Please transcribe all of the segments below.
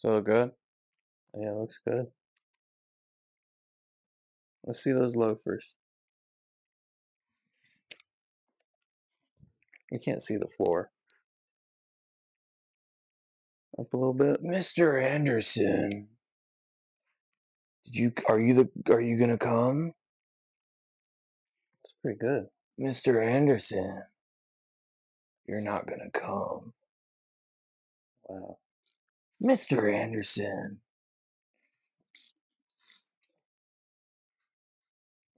So good? Yeah, it looks good. Let's see those loafers. You can't see the floor. Up a little bit. Mr. Anderson, are you gonna come? It's pretty good. Mr. Anderson, you're not gonna come. Wow. Mr. Anderson.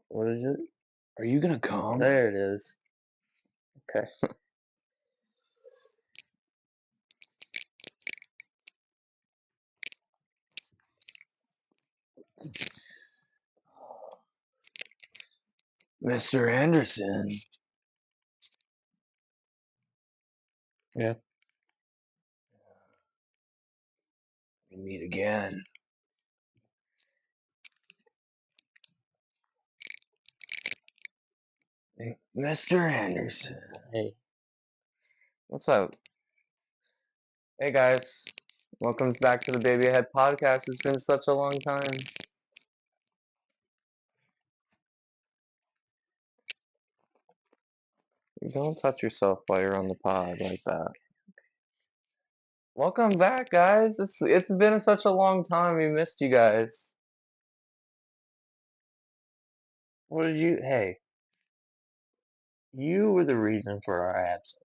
What is it? Are you gonna come? There it is. Okay. Mr. Anderson. Yeah. We meet again. Hey. Mr. Anderson. Hey. What's up? Hey guys. Welcome back to the Baby Ahead podcast. It's been such a long time. Don't touch yourself while you're on the pod like that. Welcome back, guys. It's been such a long time. We missed you guys. What did you? Hey. You were the reason for our absence.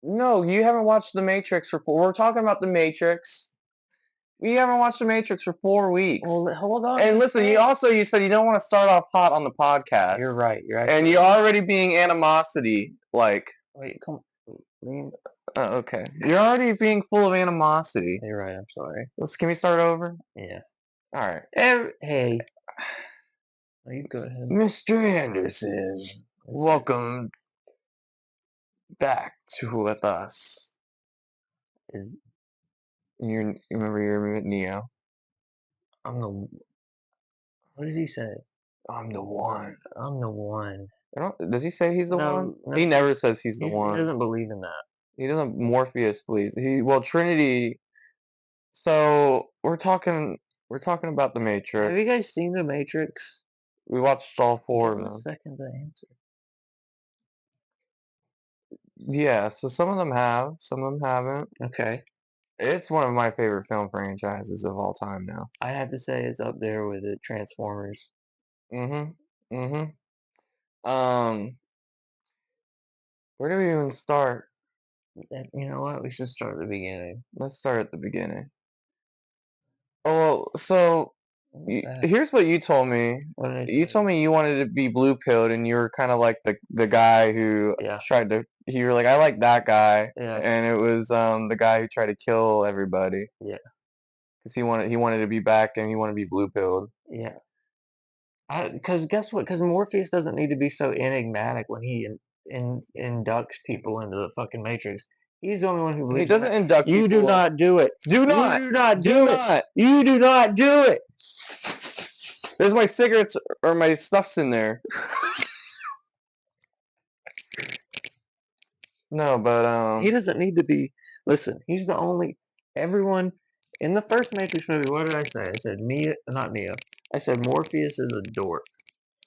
No, you haven't watched The Matrix for 4. We're talking about The Matrix. We haven't watched The Matrix for 4 weeks. Well, hold on. And listen, you said you don't want to start off hot on the podcast. You're right. You're and you're already being animosity, like. Wait, come. On. Okay. You're already being full of animosity. You're right. I'm sorry. Can we start over? Yeah. All right. Hey. You go ahead. Mr. Anderson, welcome back with us. You remember you're Neo? I'm the. What does he say? I'm the one. I'm the one. Does he say he's the one? No, he never says he's the one. He doesn't believe in that. He doesn't. Morpheus believes. Trinity. So we're talking about the Matrix. Have you guys seen the Matrix? We watched all 4 of them. A second to answer. Yeah, so some of them have, some of them haven't. Okay. It's one of my favorite film franchises of all time now. I have to say it's up there with the Transformers. Where do we even start? You know what? We should start at the beginning. Let's start at the beginning. Oh, well, so here's what you told me. You told me you wanted to be blue-pilled, and you were kind of like the guy who tried to. You were like, I like that guy, and it was the guy who tried to kill everybody. Yeah, because he wanted to be back, and he wanted to be blue-pilled. Yeah. Because guess what? Because Morpheus doesn't need to be so enigmatic when he inducts people into the fucking Matrix. He's the only one who believes. He doesn't induct people. You do not do it. Do not. You do not do it. You do not do it. There's my cigarettes or my stuff's in there. No, but he doesn't need to be. Listen, he's the only. Everyone in the first Matrix movie. What did I say? I said not Neo. I said Morpheus is a dork.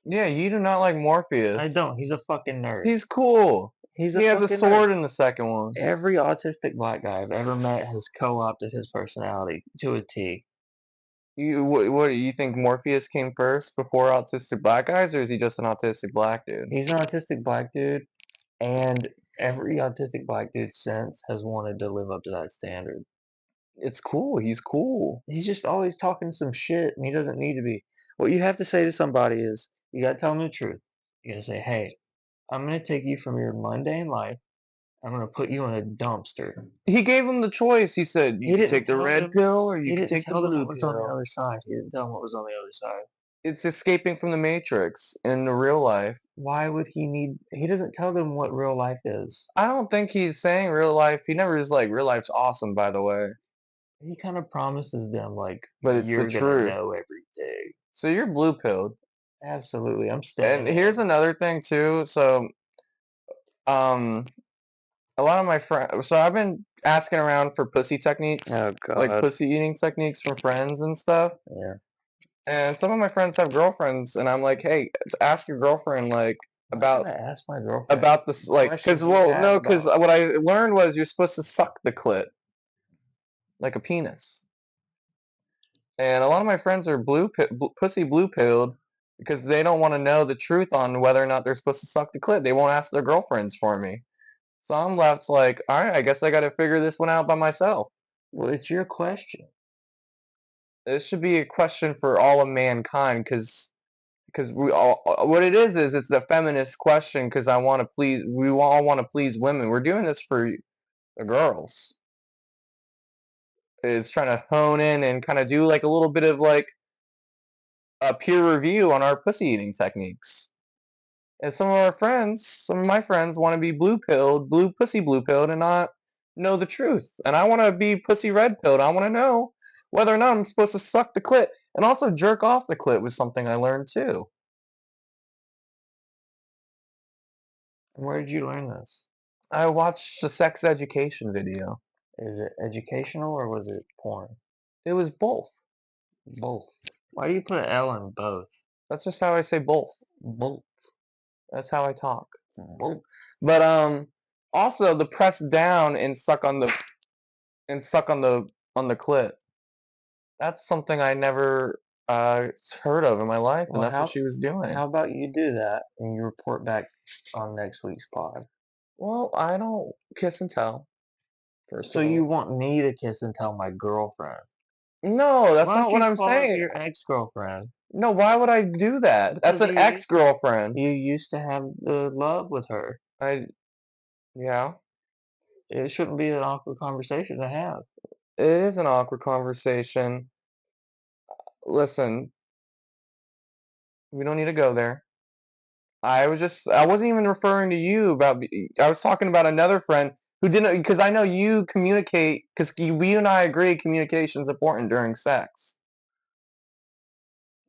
Yeah, you do not like Morpheus. I don't. He's a fucking nerd. He's cool. He has a sword nerd. In the second one. Every autistic black guy I've ever met has co-opted his personality to a T. What do you think? Morpheus came first before autistic black guys, or is he just an autistic black dude? He's an autistic black dude, and every autistic black dude since has wanted to live up to that standard. It's cool. He's cool. He's just always talking some shit, and he doesn't need to be. What you have to say to somebody is, you gotta tell them the truth. You gotta say, hey, I'm gonna take you from your mundane life. I'm gonna put you in a dumpster. He gave him the choice. He said, you can take the red pill or you can take the blue pill. What was on the other side. He didn't tell him what was on the other side. It's escaping from the Matrix in the real life. Why would he need... He doesn't tell them what real life is. I don't think he's saying real life. He never is like, real life's awesome, by the way. He kind of promises them, like, but it's you're the truth. Know everything. So you're blue-pilled. Absolutely. I'm staying. And here's another thing, too. So, a lot of my friends... So I've been asking around for pussy techniques. Oh God. Like pussy eating techniques from friends and stuff. Yeah. And some of my friends have girlfriends, and I'm like, hey, ask your girlfriend like I'm about not gonna ask my girlfriend about this, like, questions because you have because about. what I learned was you're supposed to suck the clit like a penis. And a lot of my friends are pussy blue pilled because they don't want to know the truth on whether or not they're supposed to suck the clit. They won't ask their girlfriends for me. So I'm left like, all right, I guess I got to figure this one out by myself. Well, it's your question. This should be a question for all of mankind because we all what it is it's a feminist question because we all want to please women. We're doing this for the girls. Is trying to hone in and kind of do like a little bit of like a peer review on our pussy eating techniques. And some of my friends want to be blue pilled, and not know the truth. And I want to be pussy red pilled. I want to know whether or not I'm supposed to suck the clit and also jerk off the clit was something I learned too. And where did you learn this? I watched a sex education video. Is it educational or was it porn? It was both. Both. Why do you put an L in both? That's just how I say both. Both. That's how I talk. Both. But also the press down and suck on the clit. That's something I never heard of in my life, and Well, that's what she was doing. how about you do that and you report back on next week's pod? Well, I don't kiss and tell. First So of all. you want me to kiss and tell my girlfriend? No, that's Why not don't what you I'm call up saying. your ex-girlfriend? No, why would I do that? That's Because an ex-girlfriend. you used to have the love with her. Yeah. It shouldn't be an awkward conversation to have. It is an awkward conversation. Listen, we don't need to go there. I wasn't even referring to you I was talking about another friend who didn't, because I know you communicate, because we and I agree communication is important during sex.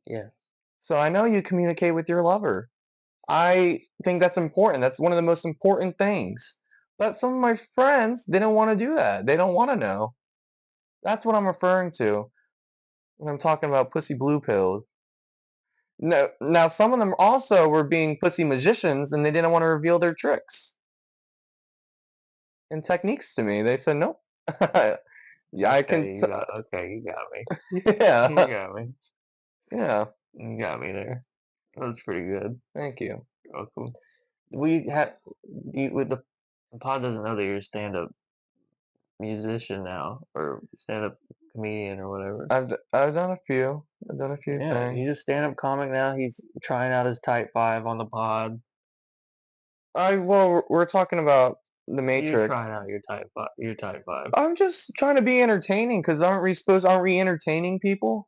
Yeah. So I know you communicate with your lover. I think that's important. That's one of the most important things. But some of my friends didn't want to do that. They don't want to know. That's what I'm referring to when I'm talking about pussy blue pilled. No, now some of them also were being pussy magicians and they didn't want to reveal their tricks and techniques to me. They said nope. Yeah, I can. Okay, you got me. Yeah, You got me. yeah. You got me there. That's pretty good. Thank you. You're welcome. We have with the pod doesn't know that you're a stand-up musician now or stand-up comedian or whatever. I've done a few. I've done a few Yeah, things. he's a stand-up comic now. He's trying out his type 5 on the pod. Well, we're talking about the Matrix. You're trying out your type 5. Your type 5. I'm just trying to be entertaining because aren't we entertaining people?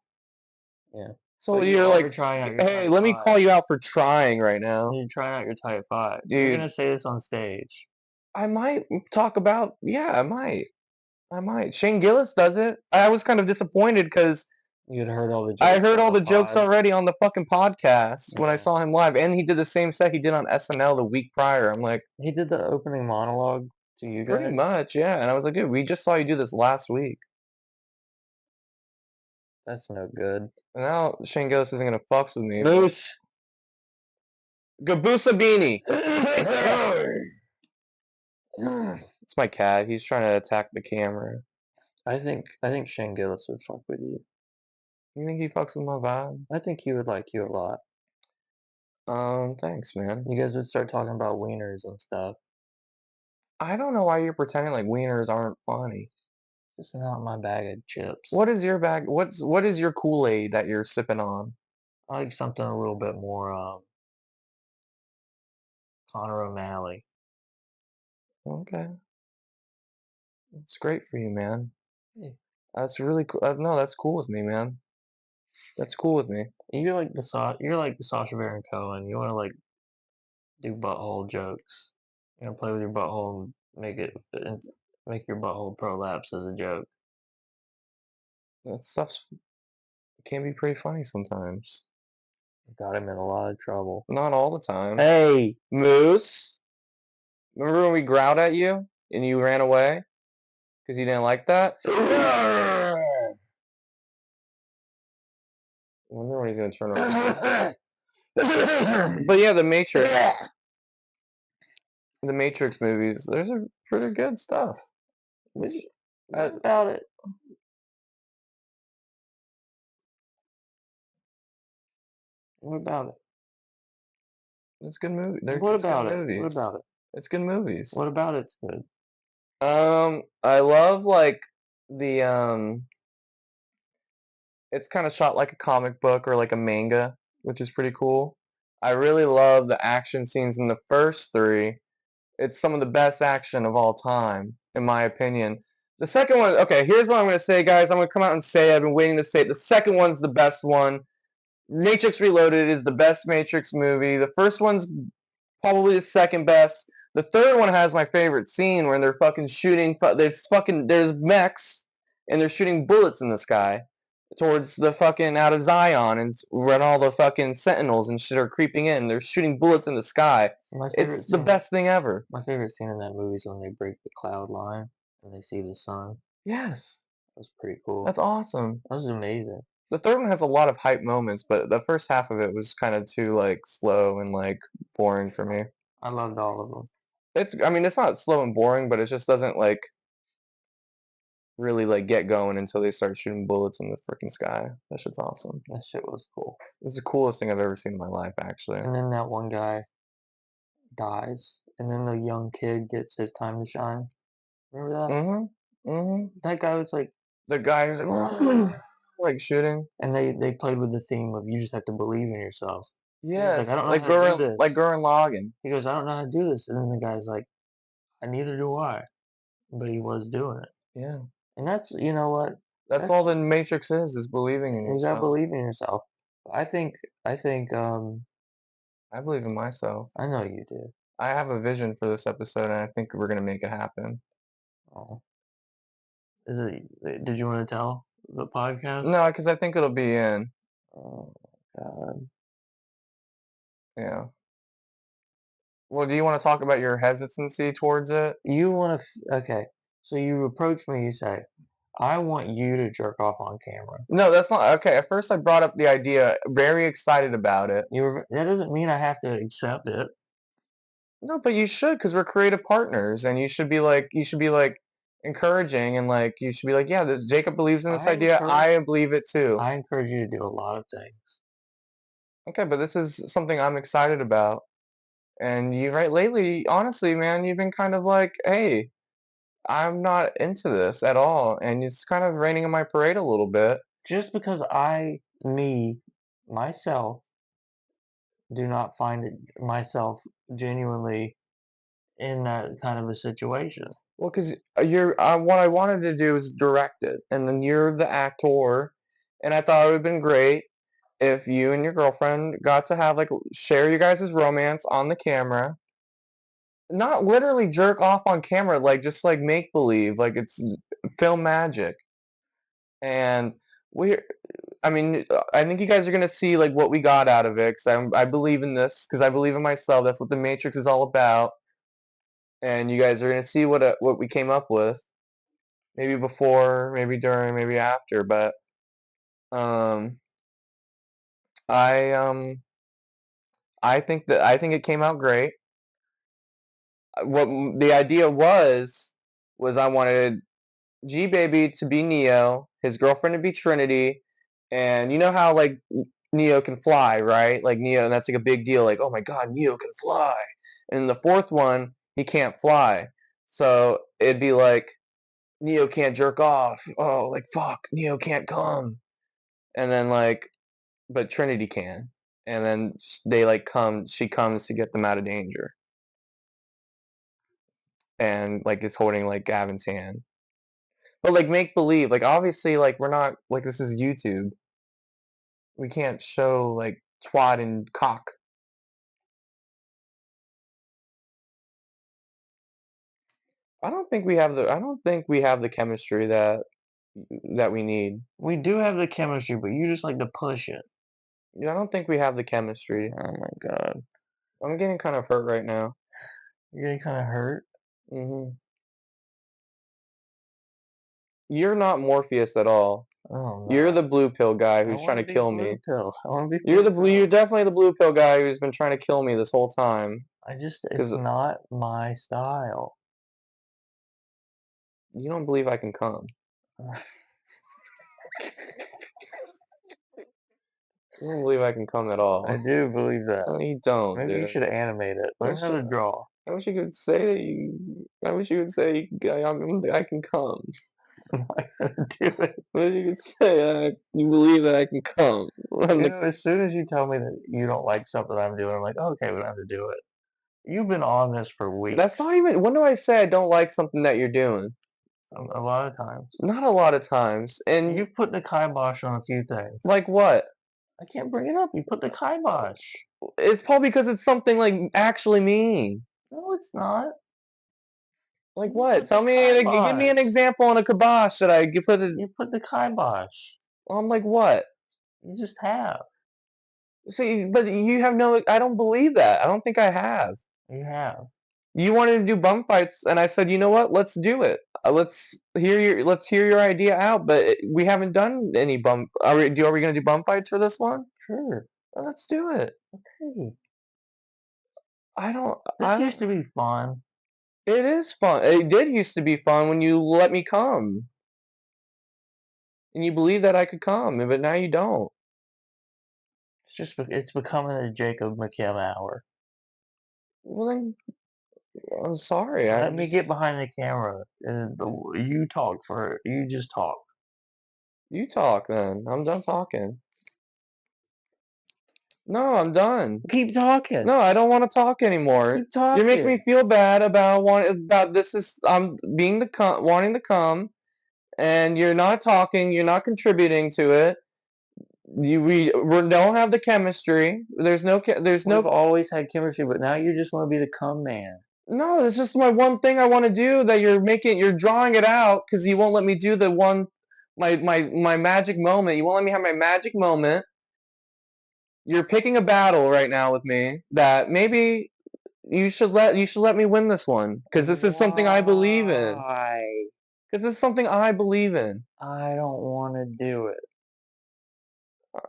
Yeah. So But you're like, trying out your hey, type let me 5. call you out for trying right now. You're trying out your type 5. Dude. You're gonna say this on stage. I might talk about, yeah, I might. Shane Gillis does it. I was kind of disappointed because You'd heard all the jokes. I heard all the jokes already on the fucking podcast when I Yeah. saw him live, and he did the same set he did on SNL the week prior. I'm like, He did the opening monologue to you guys? pretty much, yeah. And I was like, dude, we just saw you do this last week. That's no good. And now Shane Gillis isn't gonna fucks with me. Moose. Gabusa Beanie. It's my cat. He's trying to attack the camera. I think Shane Gillis would fuck with you. You think he fucks with my vibe? I think he would like you a lot. Thanks, man. You guys would start talking about wieners and stuff. I don't know why you're pretending like wieners aren't funny. This is not my bag of chips. What is your bag? What is your Kool-Aid that you're sipping on? I like something a little bit more Connor O'Malley. Okay. That's great for you, man. Yeah. That's really cool. No, that's cool with me, man. That's cool with me. You're like the Sacha Baron Cohen. You want to like do butthole jokes. You know, play with your butthole and make your butthole prolapse as a joke. That stuff's can be pretty funny sometimes. Got him in a lot of trouble. Not all the time. Hey, Moose. Remember when we growled at you and you ran away? Because you didn't like that? I wonder when he's gonna turn around. But yeah, the Matrix movies, those are pretty good stuff. What about it? What about it? It's good movie. What about it? Movies. What about it? It's good movies. What about it's good? I love like the it's kind of shot like a comic book or like a manga, which is pretty cool. I really love the action scenes in the first three. It's some of the best action of all time, in my opinion. The second one, okay, here's what I'm going to say, guys. I'm going to come out and say, I've been waiting to say it. The second one's the best one. Matrix Reloaded is the best Matrix movie. The first one's probably the second best. The third one has my favorite scene where they're fucking shooting. There's mechs and they're shooting bullets in the sky towards the fucking out of Zion, and when all the fucking sentinels and shit are creeping in, they're shooting bullets in the sky. It's the best thing ever. My favorite scene in that movie is when they break the cloud line and they see the sun. Yes. That's pretty cool. That's awesome. That was amazing. The third one has a lot of hype moments, but the first half of it was kind of too like slow and like boring for me. I loved all of them. I mean, it's not slow and boring, but it just doesn't like really like get going until they start shooting bullets in the freaking sky. That shit's awesome. That shit was cool. It was the coolest thing I've ever seen in my life, actually. And then that one guy dies, and then the young kid gets his time to shine. Remember that? Mm-hmm. Mm-hmm. That guy was like the guy who's like shooting. And they played with the theme of you just have to believe in yourself. Yes, like, I don't know how to do this. Like Gurren Lagann. He goes, I don't know how to do this, and then the guy's like, neither do I, but he was doing it. Yeah. And that's, you know what? That's all the Matrix is believing in yourself. You gotta believe in yourself. I think, I believe in myself. I know you do. I have a vision for this episode, and I think we're gonna make it happen. Oh. Did you want to tell the podcast? No, because I think it'll be in. Oh, God. Yeah. Well, do you want to talk about your hesitancy towards it? You want to, okay. So you approach me, you say, I want you to jerk off on camera. No, that's not, okay, at first I brought up the idea, very excited about it. That doesn't mean I have to accept it. No, but you should, because we're creative partners, and you should be like, encouraging, and like, you should be like, yeah, Jacob believes in this idea, I believe it too. I encourage you to do a lot of things. Okay, but this is something I'm excited about. And lately, honestly, man, you've been kind of like, hey, I'm not into this at all. And it's kind of raining in my parade a little bit. Just because myself, do not find myself genuinely in that kind of a situation. Well, because what I wanted to do is direct it. And then you're the actor. And I thought it would have been great if you and your girlfriend got to have, like, share you guys' romance on the camera. Not literally jerk off on camera, like, just, like, make-believe, like, it's film magic. And I mean, I think you guys are going to see, like, what we got out of it, because I believe in this, because I believe in myself. That's what the Matrix is all about. And you guys are going to see what we came up with. Maybe before, maybe during, maybe after, but, I think it came out great. What the idea was I wanted G Baby to be Neo, his girlfriend to be Trinity, and you know how like Neo can fly, right? Like Neo, and that's like a big deal. Like, oh my God, Neo can fly. And in the fourth one, he can't fly, so it'd be like Neo can't jerk off. Oh, like fuck, Neo can't come, and then like, but Trinity can, and then they like come. She comes to get them out of danger, and like is holding like Gavin's hand. But like make believe, like obviously like we're not like this is YouTube. We can't show like twat and cock. I don't think we have the chemistry that we need. We do have the chemistry, but you just like to push it. Yeah, I don't think we have the chemistry. Oh my God. I'm getting kind of hurt right now. You're getting kind of hurt? Mm-hmm. You're not Morpheus at all. Oh, You're no. the blue pill guy I who's trying want to to be kill blue me. pill. I want to be You're blue you're pill. definitely the blue pill guy who's been trying to kill me this whole time. It's 'Cause not my style. you don't believe I can come. You don't believe I can come at all. I do believe that. No, you don't, Maybe you dude. should animate it. Learn how to draw. I wish you could say that you. I wish you could say I can come. I'm not gonna do it. I wish you could say you believe that I can come. As soon as you tell me that you don't like something I'm doing, I'm like, okay, we don't have to do it. You've been on this for weeks. That's not even. When do I say I don't like something that you're doing? A lot of times. Not a lot of times. And You've put the kibosh on a few things. like what? I can't bring it up. You put the kibosh. It's probably because it's something like actually mean. No, it's not. Like You what? put the Tell me. Give me an kibosh. example on a kibosh that I could put it. You put the kibosh. I'm like what? You just have. See, but you have no. I don't believe that. I don't think I have. You have. You wanted to do bum fights, and I said, you know what? Let's do it. Let's hear your idea out. But we haven't done any bum. Are we gonna do bum fights for this one? Sure. Well, let's do it. Okay. I don't. This used to be fun. It is fun. It did used to be fun when you let me come, and you believe that I could come, but now you don't. It's becoming a Jacob McKim hour. Well then, I'm sorry. Let me get behind the camera and you talk for you just talk. You talk then. I'm done talking. No, I'm done. Keep talking. No, I don't want to talk anymore. Keep talking. You're making me feel bad about this is I'm being wanting to come, and you're not talking. You're not contributing to it. We don't have the chemistry. We've always had chemistry, but now you just want to be the cum man. No, it's just my one thing I want to do that you're drawing it out because you won't let me do the one my magic moment. You won't let me have my magic moment. You're picking a battle right now with me that maybe you should let me win this one because this is something I believe in. Why? Because this is something I believe in. I don't want to do it.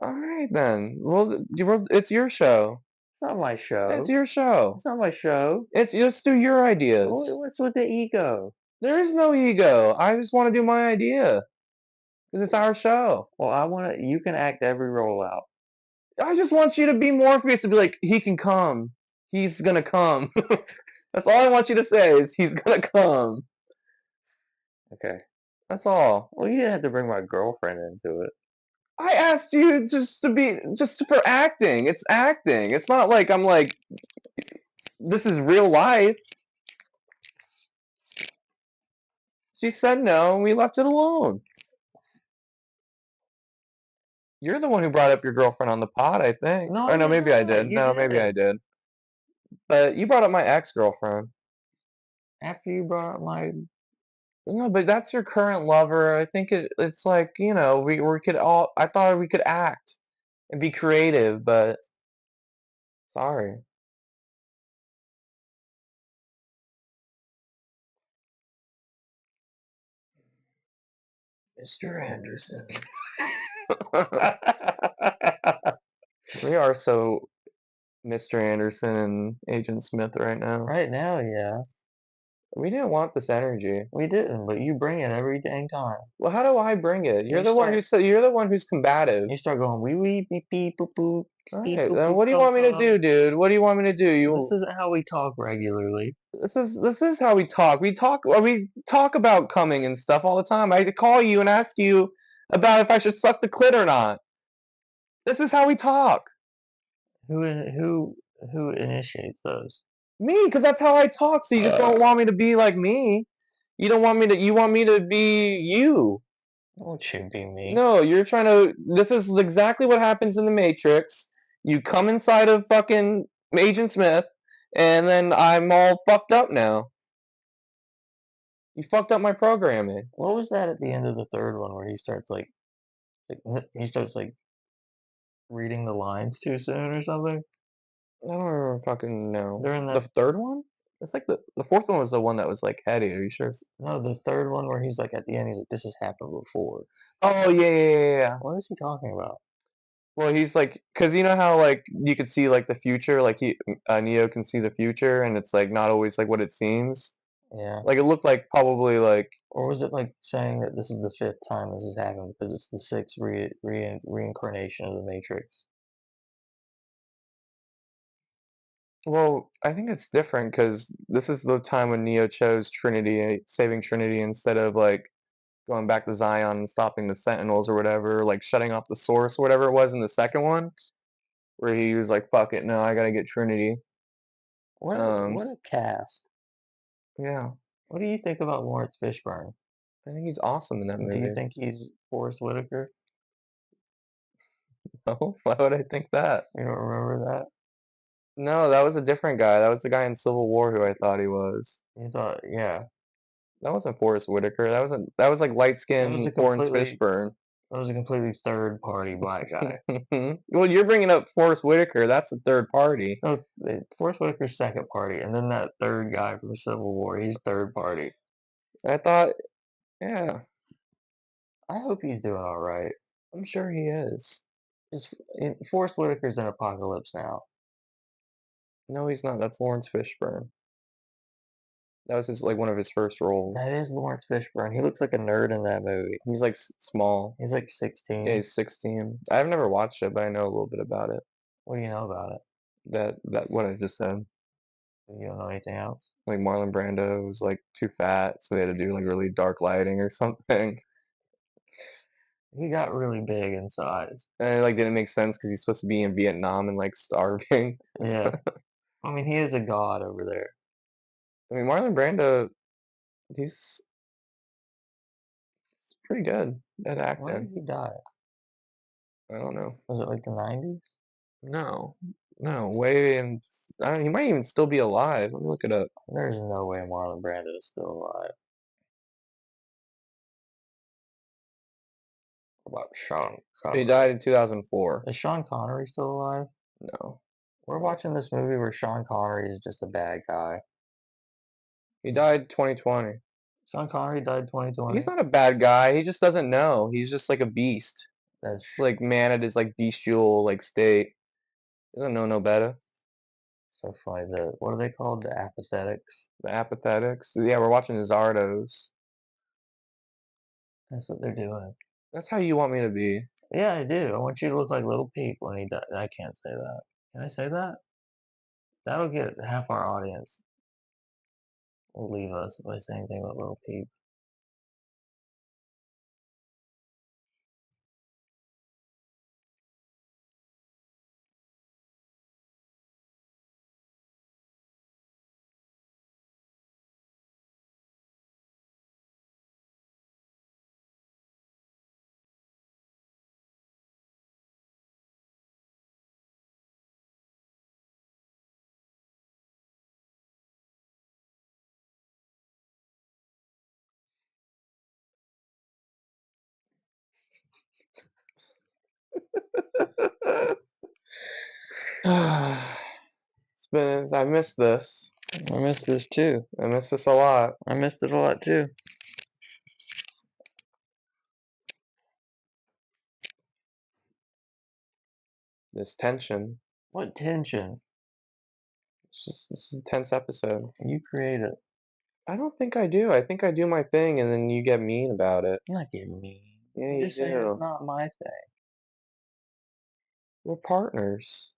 All right then. Well, it's your show. It's not my show. It's your show. It's not my show. Let's do your ideas. What's with the ego? There is no ego. I just want to do my idea because it's our show. Well, you can act every role out. I just want you to be Morpheus and be like, he can come. He's gonna come. That's all I want you to say is he's gonna come. Okay. That's all. Well, you didn't have to bring my girlfriend into it. I asked you just for acting. It's acting. It's not like I'm like this is real life. She said no, and we left it alone. You're the one who brought up your girlfriend on the pod, I think. No, Or no, maybe I not. did. You No, did. maybe I did. But you brought up my ex-girlfriend. After you brought up my No, but that's your current lover. I think it's like, we could all I thought we could act and be creative, but sorry. Mr. Anderson. We are so Mr. Anderson and Agent Smith right now. right now, yeah. We didn't want this energy. We didn't, but you bring it every dang time. Well, how do I bring it? You're You the one you're the one who's combative. You start going wee wee beep beep boop boop. All Beep, right, boop, then boop, what do you want me to bum, do, dude? What do you want me to do? This isn't how we talk regularly. This is how we talk. We talk about coming and stuff all the time. I call you and ask you about if I should suck the clit or not. This is how we talk. Who initiates those? Me, because that's how I talk. So you just don't want me to be like me. You don't want me to. You want me to be you. Don't you be me. No, you're trying to. This is exactly what happens in the Matrix. You come inside of fucking Agent Smith, and then I'm all fucked up now. You fucked up my programming. What was that at the end of the third one where he starts like reading the lines too soon or something? I don't fucking know. They're in The third one? It's like the fourth one was the one that was like Heidi. Are you sure? No, the third one where he's like at the end, he's like, "This has happened before." Oh yeah. What is he talking about? Well, he's like, cause you know how like you could see like the future, like Neo can see the future, and it's like not always like what it seems. Yeah. Like it looked like probably like. Or was it like saying that this is the fifth time this has happened because it's the sixth reincarnation of the Matrix? Well, I think it's different because this is the time when Neo chose Trinity, saving Trinity instead of like going back to Zion and stopping the Sentinels or whatever, like shutting off the Source or whatever it was in the second one, where he was like, "Fuck it, no, I gotta get Trinity." What a cast! Yeah, What do you think about Lawrence Fishburne? I think he's awesome in that Do you movie. think he's Forrest Whitaker? No, why would I think that? You don't remember that? No, that was a different guy. That was the guy in Civil War who I thought he was. You thought, yeah, That wasn't Forrest Whitaker. That was like light that was a skinned Lawrence completely Fishburne. that was a completely third party black guy. Well, you're bringing up Forrest Whitaker. That's the third party. No, Forrest Whitaker's second party, and then that third guy from Civil War, he's third party. I thought, yeah, I hope he's doing all right. I'm sure he is. Forrest Whitaker's in Apocalypse Now. No, he's not. That's Lawrence Fishburne. That was his like one of his first roles. That is Lawrence Fishburne. He looks like a nerd in that movie. He's like small. He's like Yeah, 16. he's 16. I've never watched it, but I know a little bit about it. What do you know about it? That what I just said. You don't know anything else? Like Marlon Brando was like too fat, so they had to do like really dark lighting or something. He got really big in size. And it like didn't make sense because he's supposed to be in Vietnam and like starving. Yeah. I mean, he is a god over there. I mean, Marlon Brando, he's pretty good at When did acting. he die? I don't know. Was it like the 90s? No, no, way in. I don't. He might even still be alive. Let me look it up. There's no way Marlon Brando is still alive. What about Sean He Connery? died in 2004. Is Sean Connery still alive? No, We're watching this movie where Sean Connery is just a bad guy. he died 2020. Sean Connery died 2020. He's not a bad guy. He just doesn't know. He's just like a beast. That's It's like man at his like bestial like state. He doesn't know no better. so funny. What are they called? The apathetics. The apathetics. Yeah, we're watching Zardos. That's what they're doing. That's how you want me to be. Yeah, I do. I want you to look like Little Peep when he died. I can't say that. Can I say that? That'll get half our audience will leave us if I say anything about Little Peep. It's been. I missed this. I missed this too. I missed this a lot. I missed it a lot too. This tension. What tension? This is a tense episode. You create it. I don't think I do. I think I do my thing, and then you get mean about it. You're not getting mean. Yeah, I'm you just saying it's do. not my thing. We're partners.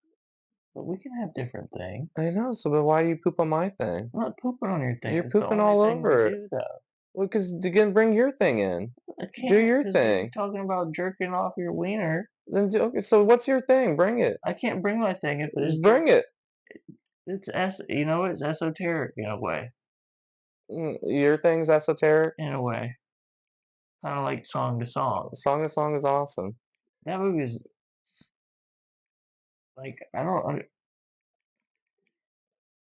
But we can have different things. I know. So, but why do you poop on my thing? I'm not pooping on your thing. You're It's the pooping only all thing we over it. do though. Well, because you can bring your thing in. I Do can't your because you're thing. talking about jerking off your wiener. Then okay. So what's your thing? Bring it. I can't bring my thing if it is Bring it. you know, it's esoteric in a way. Your thing's esoteric. In a way. Kind of like Song to Song. Song to Song is awesome. That movie is like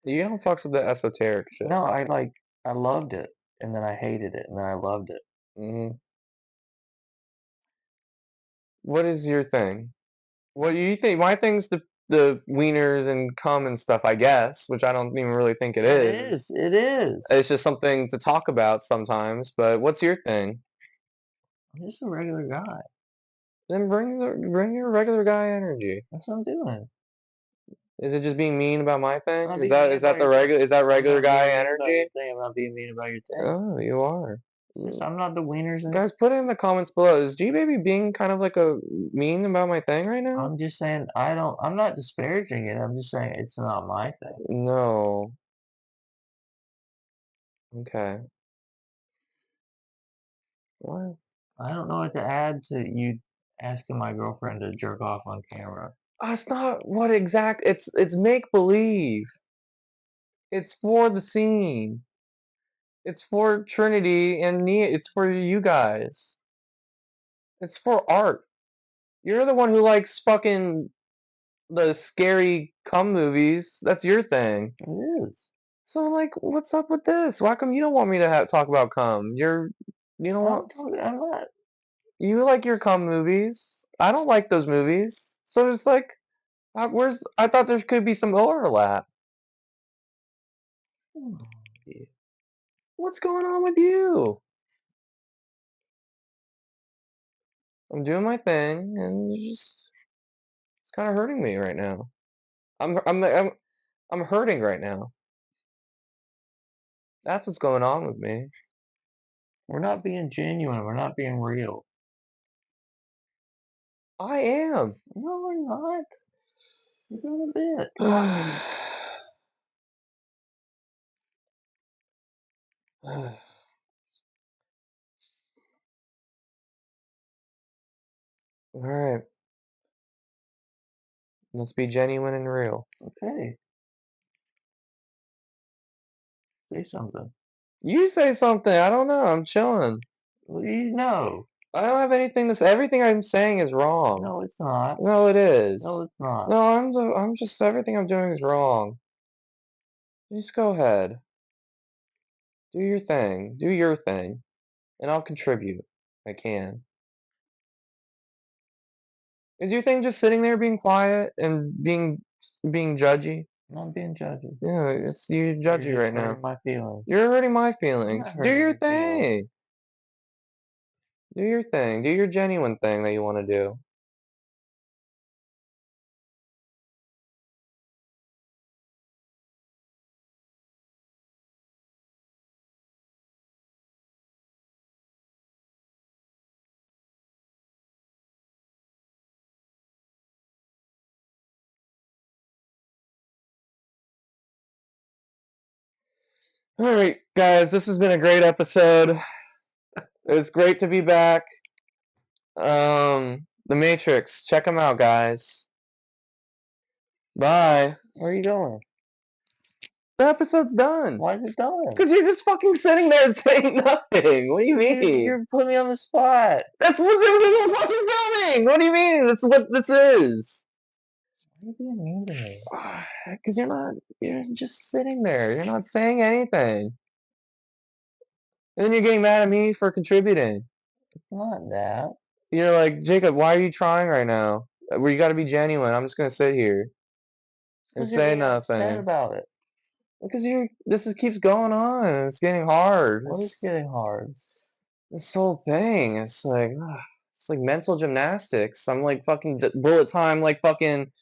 You don't fucks with the esoteric shit. no, I loved it and then I hated it and then I loved it. Hmm. What is your thing? What do you think? My thing's the the wieners and cum and stuff, I guess, which I don't even really think it is. It is. It's just something to talk about sometimes. But what's your thing? I'm just a regular guy. Then bring your regular guy energy. That's what I'm doing. Is it just being mean about my thing? I'm not Is being mean that about your thing. regular guy I'm not being mean about energy? your thing. I'm not being mean about your thing. Oh, you are. It's just, I'm not the wieners. Guys, put it in the comments below. Is G Baby being kind of like a mean about my thing right now? I'm just saying I'm not disparaging it. I'm just saying it's not my thing. No. Okay. What? I don't know what to add to you asking my girlfriend to jerk off on camera. It's not what it's make believe. It's for the scene. It's for Trinity and Nia. It's for you guys. It's for art. You're the one who likes fucking the scary cum movies. That's your thing. It is. So like, what's up with this? Why come you don't want me to talk about cum? You don't want. I'm not. You like your cum movies. I don't like those movies. So it's like, I thought there could be some overlap. Oh, dear. What's going on with you? I'm doing my thing, and it's kind of hurting me right now. I'm hurting right now. That's what's going on with me. We're not being genuine. We're not being real. I am. No, we're not. You're doing a bit. All right. Let's be genuine and real. Okay. Say something. You say something. I don't know. I'm chilling. Well, you know. I don't have anything to say. Everything I'm saying is wrong. No, it's not. No, it is. No, it's not. No, I'm just everything I'm doing is wrong. Just go ahead. Do your thing. Do your thing. And I'll contribute. I can. Is your thing just sitting there being quiet and being judgy? I'm not being judgy. Yeah, it's you judgy right now. My feelings. You're hurting my feelings. Do your Your feelings. thing. Do your thing. Do your genuine thing that you want to do. All right, guys, this has been a great episode. It's great to be back. The Matrix. Check them out, guys. Bye. Where are you going? The episode's done. Why is it done? Because you're just fucking sitting there and saying nothing. What do you mean? You're putting me on the spot. That's what we're fucking filming. What do you mean? This is what this is. Why are you being mean to me? Because you're just sitting there. You're not saying anything. And then you're getting mad at me for contributing. It's not that. You're like, Jacob, why are you trying right now? Well, you got to be genuine. I'm just gonna sit here and say nothing. Upset about it. Because this keeps going on. And it's getting hard. What is getting hard? This whole thing. It's like mental gymnastics. I'm like fucking bullet time. Like fucking.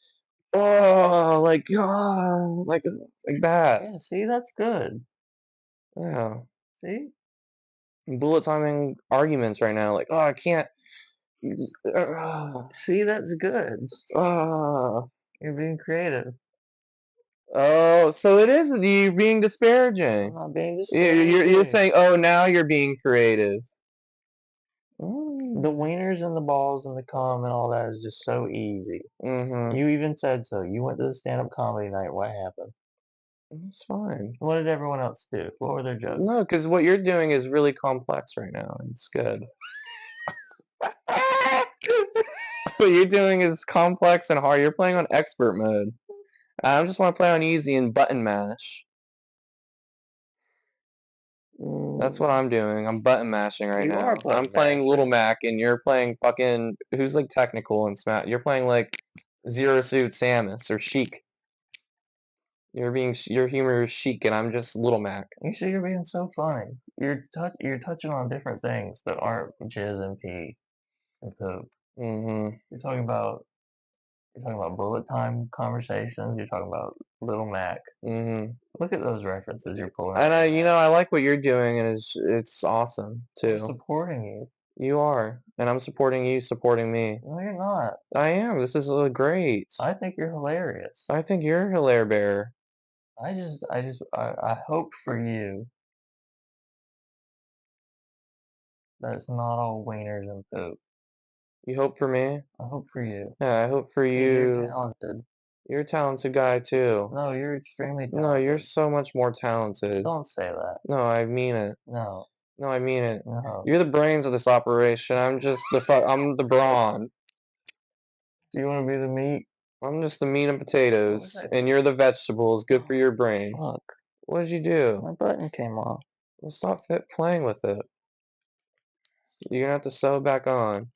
Oh, like that. Yeah, see, that's good. Yeah. See? Bullet timing arguments right now. Like, oh, I can't. See, that's good. You're being creative. Oh, so it is you being disparaging. I'm not being disparaging. You're saying, oh, now you're being creative. The wieners and the balls and the cum and all that is just so easy. Mm-hmm. You even said so. You went to the stand-up comedy night. What happened? It's fine. What did everyone else do? What were their jokes? No, because what you're doing is really complex right now. It's good. What you're doing is complex and hard. You're playing on expert mode. I just want to play on easy and button mash. That's what I'm doing. I'm button mashing right now. I'm playing Little Mac, and you're playing fucking who's like technical and smash. You're playing like Zero Suit Samus or Sheik. Your humor is Sheik, and I'm just Little Mac. You see, you're being so funny. You're touching on different things that aren't jizz and pee and poop. Mm-hmm. You're talking about bullet time conversations. You're talking about Little Mac. Mm-hmm. Look at those references you're pulling. And I like what you're doing, and it's awesome too. I'm supporting you. You are, and I'm supporting you, supporting me. No, you're not. I am. This is great. I think you're hilarious. I think you're a hilaire bear. I hope for you that it's not all wieners and poop. You hope for me? I hope for you. Yeah, I hope for you. You're talented. You're a talented guy too. No, you're extremely talented. No, you're so much more talented. Don't say that. No, I mean it. No. No, I mean it. No. You're the brains of this operation. I'm just I'm the brawn. Do you want to be the meat? I'm just the meat and potatoes, and you're the vegetables. Good for your brain. Look. What did you do? My button came off. Well, stop playing with it. You're gonna have to sew it back on.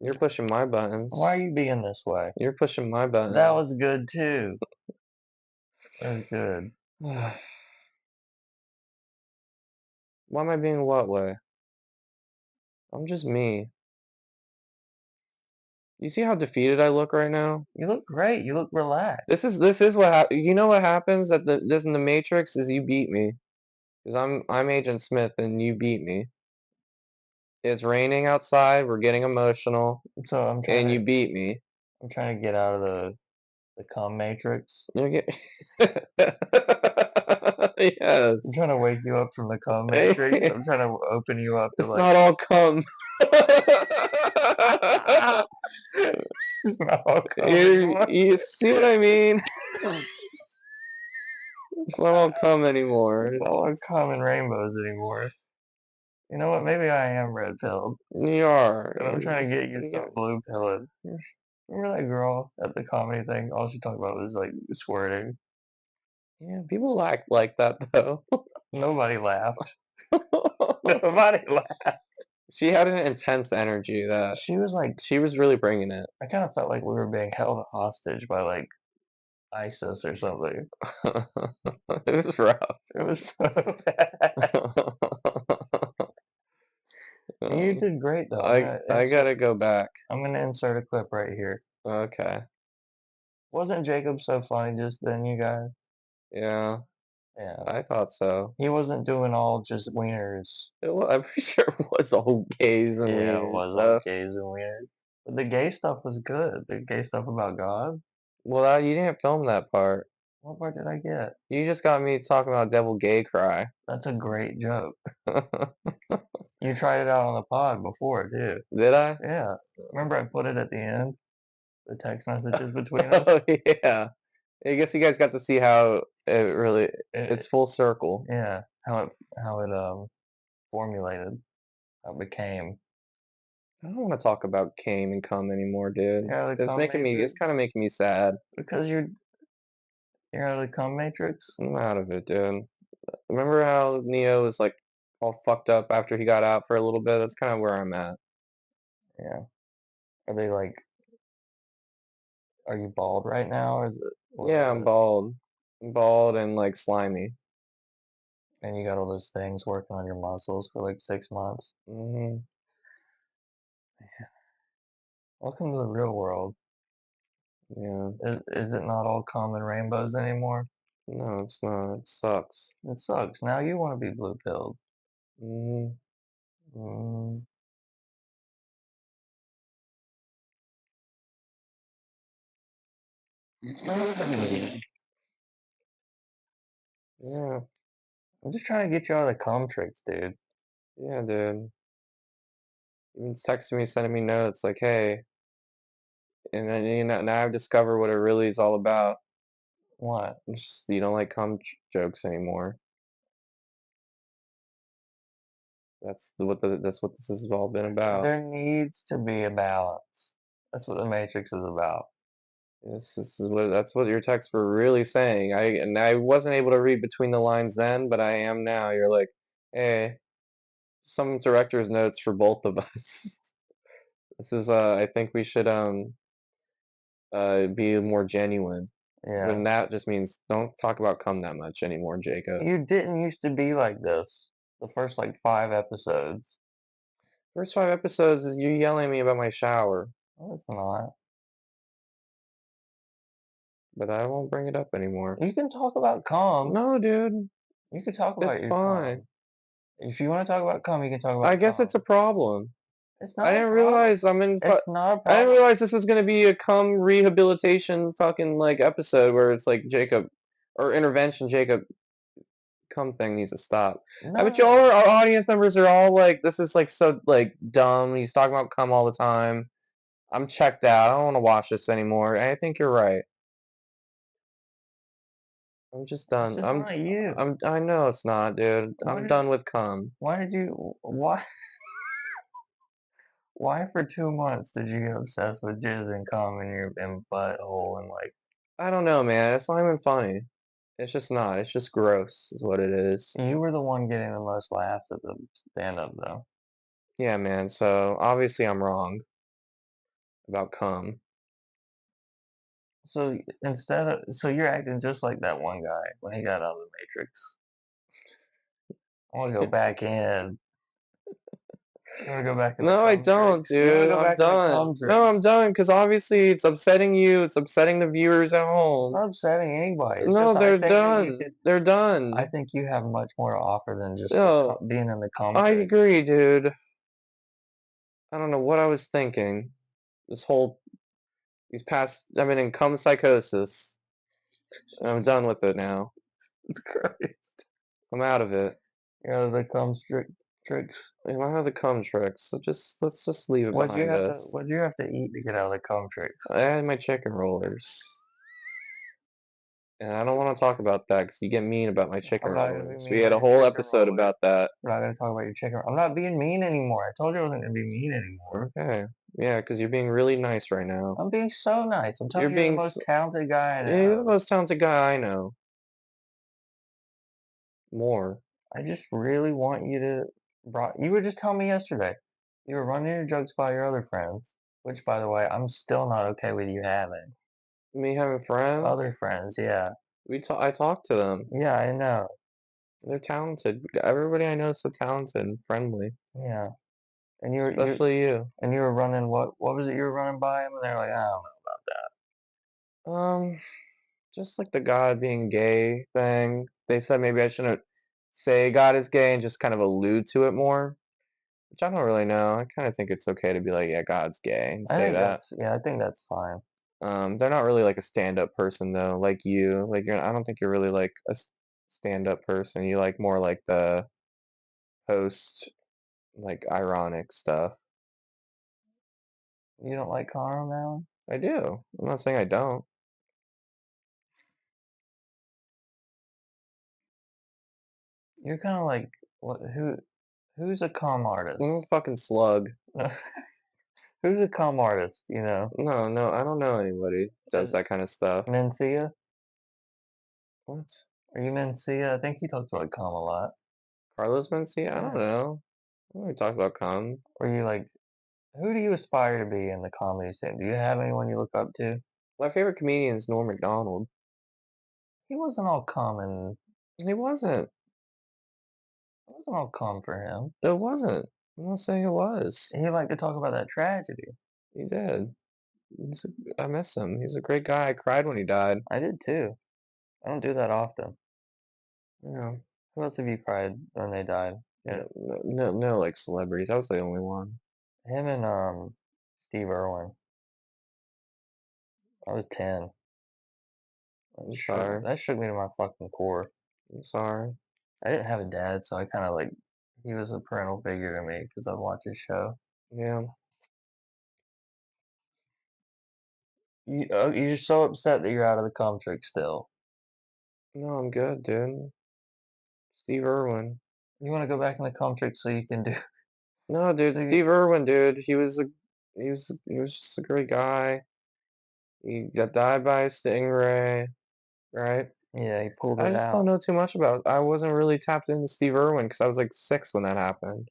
You're pushing my buttons. Why are you being this way? You're pushing my buttons. That was good too. That was good. Why am I being what way? I'm just me. You see how defeated I look right now? You look great. You look relaxed. This is what you know what happens at this in the Matrix is you beat me. Because I'm Agent Smith and you beat me. It's raining outside, we're getting emotional. So and you beat me. I'm trying to get out of the cum matrix. You're yes. I'm trying to wake you up from the cum matrix. I'm trying to open you up to it's not all cum. It's not all cum. You see what I mean? It's not all cum anymore. It's not all cum and rainbows anymore. You know what? Maybe I am red pilled. You are. And I'm trying to get you some blue pilled. Remember that girl at the comedy thing? All she talked about was like squirting. Yeah, people like that though. Nobody laughed. Nobody laughed. She had an intense energy that she was really bringing it. I kind of felt like we were being held hostage by like ISIS or something. It was rough. It was so bad. You did great though. I gotta go back. I'm gonna insert a clip right here. Okay. Wasn't Jacob so funny just then, you guys? Yeah. Yeah. I thought so. He wasn't doing all just wieners. I'm pretty sure it was all gays and wieners. Yeah, it was all gays and wieners. But the gay stuff was good. The gay stuff about God. Well, you didn't film that part. What part did I get? You just got me talking about devil gay cry. That's a great joke. You tried it out on the pod before, too. Did I? Yeah. Remember I put it at the end? The text messages between us? Oh, yeah. I guess you guys got to see how it's full circle. Yeah. How it formulated. How it became. I don't want to talk about came and come anymore, dude. Yeah, it's kind of making me sad. Because you're out of the cum matrix? I'm out of it, dude. Remember how Neo was like all fucked up after he got out for a little bit? That's kind of where I'm at. Yeah. Are they like, are you bald right now? Or is it? Yeah, I'm bald. I'm bald and like slimy. And you got all those things working on your muscles for like 6 months. Mm-hmm. Yeah. Welcome to the real world. Yeah. Is it not all common rainbows anymore? No, it's not. It sucks. It sucks. Now you want to be blue pilled. Mm-hmm. Mm. Yeah. I'm just trying to get you out of the cum tricks, dude. Yeah, dude. Even texting me, sending me notes like, hey. And then now I've discovered what it really is all about. What? It's just, you don't like cum jokes anymore. That's what this has all been about. There needs to be a balance. That's what the Matrix is about. That's what your texts were really saying. I wasn't able to read between the lines then, but I am now. You're like, hey, some director's notes for both of us. This is I think we should be more genuine. Yeah. And that just means don't talk about cum that much anymore, Jacob. You didn't used to be like this. The first like 5 episodes. First 5 episodes is you yelling at me about my shower, No, it's not. but I won't bring it up anymore. You can talk about cum. No, dude, You can talk it's about your fine. cum. If you want to talk about cum, you can talk I about guess it's a cum. problem. It's I not a didn't problem. realize I'm in. It's not a I didn't problem. realize this was gonna be a cum rehabilitation fucking like episode where it's like Jacob or intervention. Jacob cum thing needs to stop. I bet you all No. our audience members are all like, this is like so like dumb. He's talking about cum all the time. I'm checked out. I don't want to watch this anymore. I think you're right. I'm just It's done. just not you. I know it's not, dude. What I'm did, done with cum. why did you why for 2 months did you get obsessed with jizz and cum in your butthole and like I don't know, man. It's not even funny. It's just not. It's just gross, is what it is. you were the one getting the most laughs at the stand up though. Yeah, man. So obviously I'm wrong about cum. So so you're acting just like that one guy when he got out of the Matrix. I want to go back in. You want to go back in the No, I cum don't, tricks? You want to dude. go I'm back in the done. cum No, I'm tricks? done because obviously it's upsetting you. It's upsetting the viewers at It's home. not upsetting anybody. It's No, just I they're think that you done. could. They're I done. think you have much more to offer than just No, being in the cum I tricks. agree, dude. I don't know what I was thinking. This whole these past I've been in cum psychosis. And I'm done with it now. It's Christ. I'm out of it. You know the cum tricks. I'm out of the cum tricks. So just let's just leave it behind us. What do you have to eat to get out of the cum tricks? I had my chicken rollers. And I don't want to talk about that because you get mean about my chicken I'm not gonna be rollers. mean We had about a your whole chicken episode rollers. about that. We're not gonna talk about your chicken. I'm not being mean anymore. I told you I wasn't gonna be mean anymore. Okay. Yeah, because you're being really nice right now. I'm being so nice. I'm You're telling you, you're the being most talented guy I yeah, you're the know. most talented guy I know. More. I just really want you to. You were just telling me yesterday. You were running your jokes by your other friends, which, by the way, I'm still not okay with you having. Me having friends? Other friends, yeah. I talk to them. Yeah, I know. They're talented. Everybody I know is so talented and friendly. Yeah. And Especially you. you were running what was it you were running by them? And they're like, I don't know about Um, just like the God being gay thing. They said maybe I shouldn't say God is gay and just kind of allude to it more, which I don't really know. I kind of think it's okay to be like, yeah, God's gay and that. say that. I think that's fine. They're not really like a stand-up person though, like you. Like I don't think you're really like a stand-up person. You like more like the host, like ironic stuff. You don't like Carl now? I do. I'm not saying I don't. You're kind of like who's a calm I'm artist? a fucking slug. Who's a calm artist? You know, No, no, I don't know anybody who does is that kind of stuff. Mencia? What? Are you Mencia? I think he talks about calm a lot. Carlos Mencia? I don't Yeah. know. We talk about cum. Or you like who do you aspire to be in the comedy scene? Do you have anyone you look up to? My favorite comedian is Norm Macdonald. He wasn't all calm and He wasn't. it wasn't all calm for him. It wasn't. I'm not saying it was. He liked to talk about that tragedy. He did. I miss him. He's a great guy. I cried when he died. I did too. I don't do that often. Yeah. Who else have you cried when they died? Yeah, No, like celebrities. I was the only one. him and Steve Irwin. I was 10. I'm sorry. That shook me to my fucking core. I'm sorry. I didn't have a dad, so I kind of like he was a parental figure to me because I'd watch his show. Yeah. You're so upset that you're out of the com trick still. No, I'm good, dude. Steve Irwin. You want to go back in the com trick so you can do. No, dude, So Steve Irwin, dude. He was just a great guy. He got died by a stingray, right? yeah, he pulled I it just don't out. know too much about. I wasn't really tapped into Steve Irwin because I was like 6 when that happened.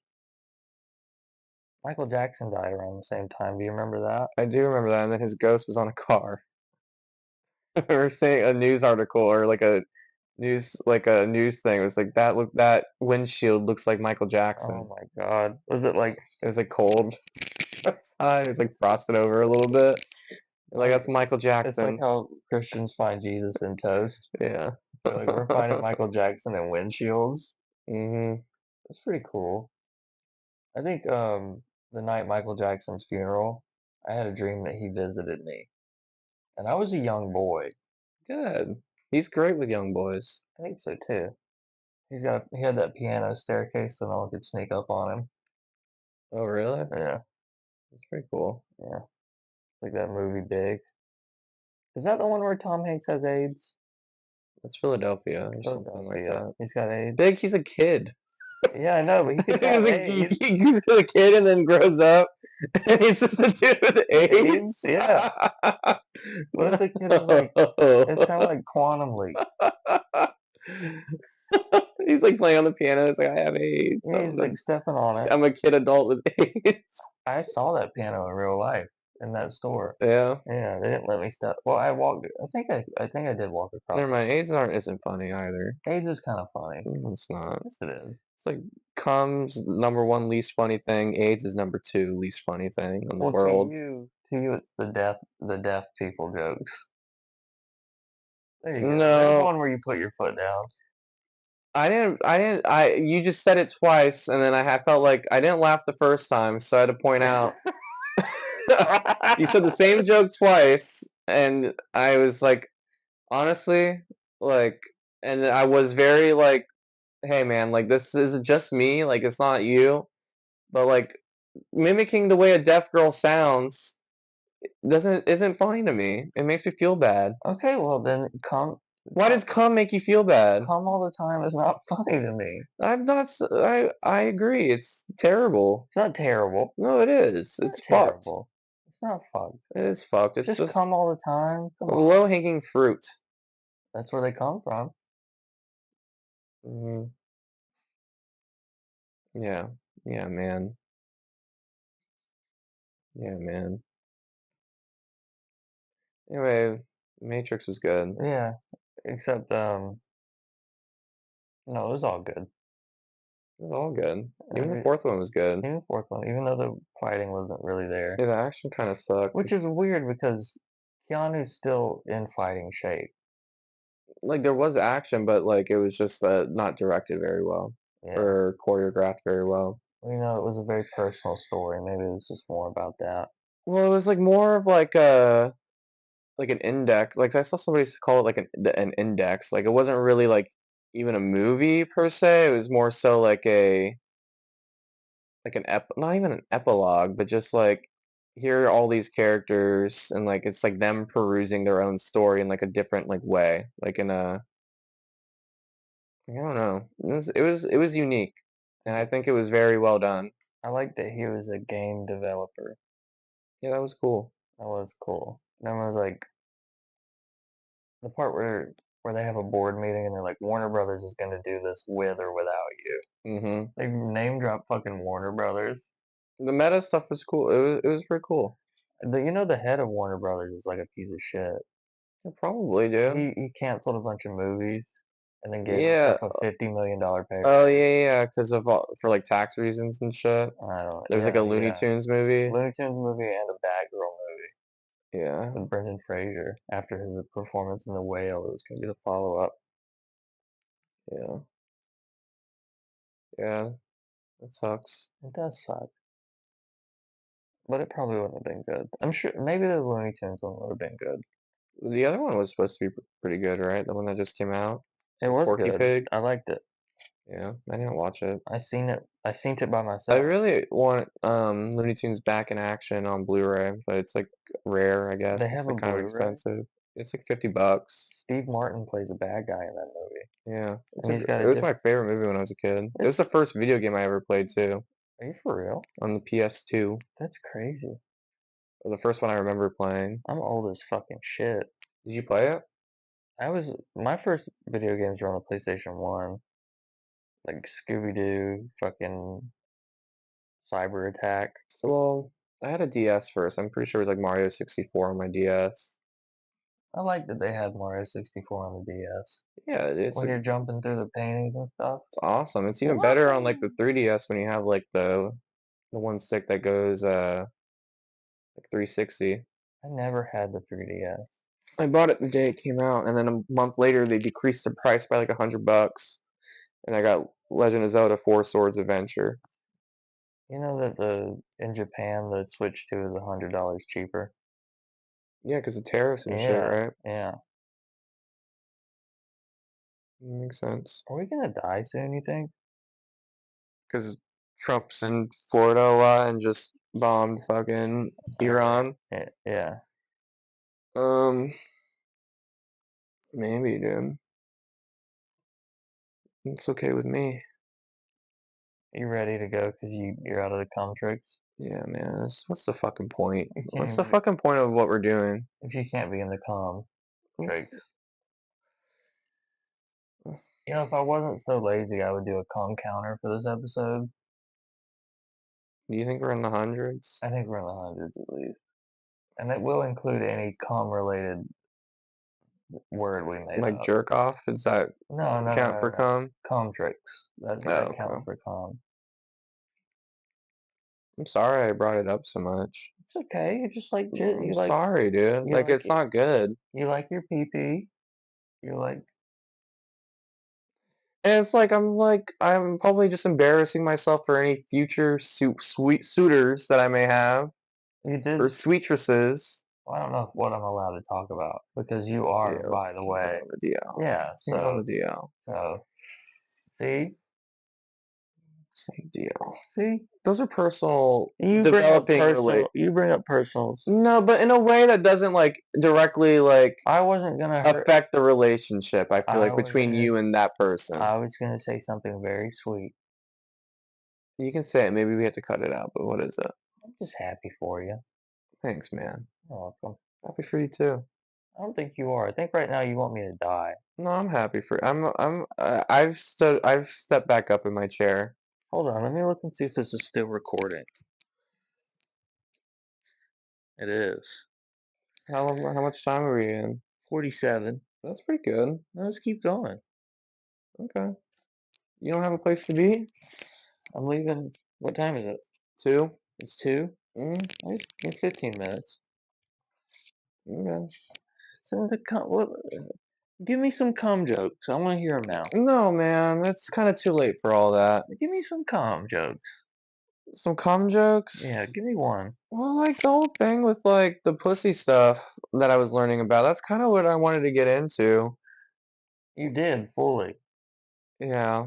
Michael Jackson died around the same time. Do you remember that? I do remember that, and then his ghost was on a car. Or saying a news article or like a news thing. It was like that windshield looks like Michael Oh Jackson. my God. Was it like It was like cold outside. It was like frosted over a little bit. Like like that's Michael it's like Jackson. how Christians find Jesus in toast? Yeah. They're like, we're finding Michael Jackson in windshields. Mhm. That's pretty cool. I think the night Michael Jackson's funeral, I had a dream that he visited me. And I was a young boy. Good. He's great with young boys. I think so too. He had that piano staircase so no one could sneak up on him. Oh, really? Yeah, That's pretty cool. yeah. Like that movie Big. Is that the one where Tom Hanks has AIDS? That's Philadelphia or something like Philadelphia. that. He's got AIDS. Big, he's a kid. Yeah, I know, but he could have AIDS. He's a kid and then grows up, and he's just a dude with AIDS? AIDS. Yeah. What if the kid is like, it's kind of like Quantum Leap. He's like playing on the piano. It's like I have AIDS. Yeah, he's like stepping on it. I'm a kid adult with AIDS. I saw that piano in real life in that store. Yeah. Yeah, they didn't let me step. Well, I walked. I think I did walk across. Never mind. AIDS isn't funny either. AIDS is kind of funny. It's not. Yes, it is. It's like cum's number one least funny thing. AIDS is number two least funny thing in the Well, world. to you, it's the deaf people jokes. There you go. There's No, one where you put your foot down. you just said it twice, and then I felt like I didn't laugh the first time, so I had to point out. You said the same joke twice, and I was like, honestly, like, and I was very like, hey man, like this is just me, like it's not you, but like mimicking the way a deaf girl sounds doesn't isn't funny to me. It makes me feel bad. Okay, well then Why does cum make you feel bad? come all the time is not funny to me. I'm not. I agree. It's terrible. It's not terrible. No, it is. It's not It's fucked. terrible. It's not fun. It is fucked. It's Just just come all the time. Come on. low hanging fruit. That's where they come from. Hmm. Yeah. Yeah, man. Yeah, man. Anyway, Matrix was good. Yeah, except no, it was all good. It was all good. Even the Every, fourth one was good. even the fourth one, even though the fighting wasn't really there, Yeah, the action kind of sucked. which is weird because Keanu's still in fighting shape. Like there was action, but like it was just not directed very well Yeah, or choreographed very well. you know, it was a very personal story. Maybe it was just more about that. Well, it was like more of like an index. Like I saw somebody call it like an index. Like it wasn't really like even a movie per se. It was more so like not even an epilogue, but just like here are all these characters and like it's like them perusing their own story in like a different like way. Like in a I don't know. It was unique, and I think it was very well done. I like that he was a game developer. Yeah, that was cool. That was cool. Then there was like the part where they have a board meeting and they're like, Warner Brothers is gonna do this with or without you. Hmm. They name drop fucking Warner Brothers. The meta stuff was cool. It was pretty cool. You know the head of Warner Brothers is like a piece of shit. Yeah, probably, dude. He canceled a bunch of movies and then gave Yeah. himself a $50 million pay Oh raise. yeah, because of for like tax reasons and shit. I don't. There was like Yeah, a Looney yeah. Tunes movie. Looney Tunes movie and a Batgirl movie Yeah, with Brendan Fraser after his performance in The Whale. It was gonna be the follow up. yeah, yeah. That sucks. It does suck, but it probably wouldn't have been good. I'm sure maybe the Looney Tunes one would have been good. The other one was supposed to be pretty good, right? The one that just came out, It the was Porky good. Pig. I liked it. Yeah, I didn't watch it. I seen it. I seen it by I myself. really want Looney Tunes back in action on Blu-ray, but it's like rare, I guess. They It's have a like kind of Blu-ray. expensive. It's like $50. Steve Martin plays a bad guy in that movie, Yeah, and he's got it a was my different. favorite movie when I was a kid. It was It's. the first video game I ever played too, Are you for real? on the PS2. That's crazy. Or the first one I remember playing. I'm old as fucking shit. Did you play it? My first video games were on the PlayStation 1, like Scooby Doo, fucking cyber attack. Well, I had a DS first. I'm pretty sure it was like Mario 64 on my DS. I like that they had Mario 64 on the DS. Yeah, When you're jumping through the paintings and stuff. it's awesome. It's even better on like the 3DS when you have like the one stick that goes like 360. I never had the 3DS. I bought it the day it came out, and then a month later they decreased the price by like $100, and I got Legend of Zelda: Four Swords Adventure. You know that in Japan the Switch 2 is $100 cheaper. Yeah, because of tariffs and shit, Yeah, right? yeah. Makes sense. Are we gonna die soon, you think? Because Trump's in Florida a lot and just bombed fucking Iran. Yeah. Um, maybe, dude. It's okay with me. You ready to go because you're out of the cum tricks? Yeah, man. What's the fucking point? You What's can't the fucking point of what we're doing? if you can't be in the cum tricks. You know, if I wasn't so lazy, I would do a cum counter for this episode. Do you think we're in the hundreds? I think we're in the hundreds at least. And it will include any cum-related word we made Like up. jerk off? Does that count for No. cum? Cum tricks. That Oh, counts okay. for cum. I'm sorry I brought it up so much. It's okay. You just like I'm sorry, dude. you Like, like it's not good. you like your pee-pee. You like And it's like I'm probably just embarrassing myself for any future sweet suitors that I may have you did. or sweetresses. Well, I don't know what I'm allowed to talk about because you are, Yeah, by the he's way. on the DL. Yeah. He's on the DL. So see, Same deal. see. Those are personal, You developing relate. You bring up personals. No, but in a way that doesn't like directly like I wasn't gonna hurt. affect the relationship. I feel I like was between gonna. you and that person. I was gonna say something very sweet. You can say it. Maybe we have to cut it out. But what is it? I'm just happy for you. Thanks, man. You're welcome. Happy for you too. I don't think you are. I think right now you want me to die. No, I'm happy for. I've stepped back up in my chair. Hold on, let me look and see if this is still recording. It is. How much time are we in? 47. That's pretty good. Let's keep going. Okay. You don't have a place to be? I'm leaving. What time is it? 2? It's 2? Mm, In 15 minutes. okay. So give me some cum jokes. I want to hear them now. No, man, it's kind of too late for all that. Give me some cum jokes. Some cum jokes? Yeah, give me one. Well, like the whole thing with like the pussy stuff that I was learning about, that's kind of what I wanted to get into. You did fully. Yeah.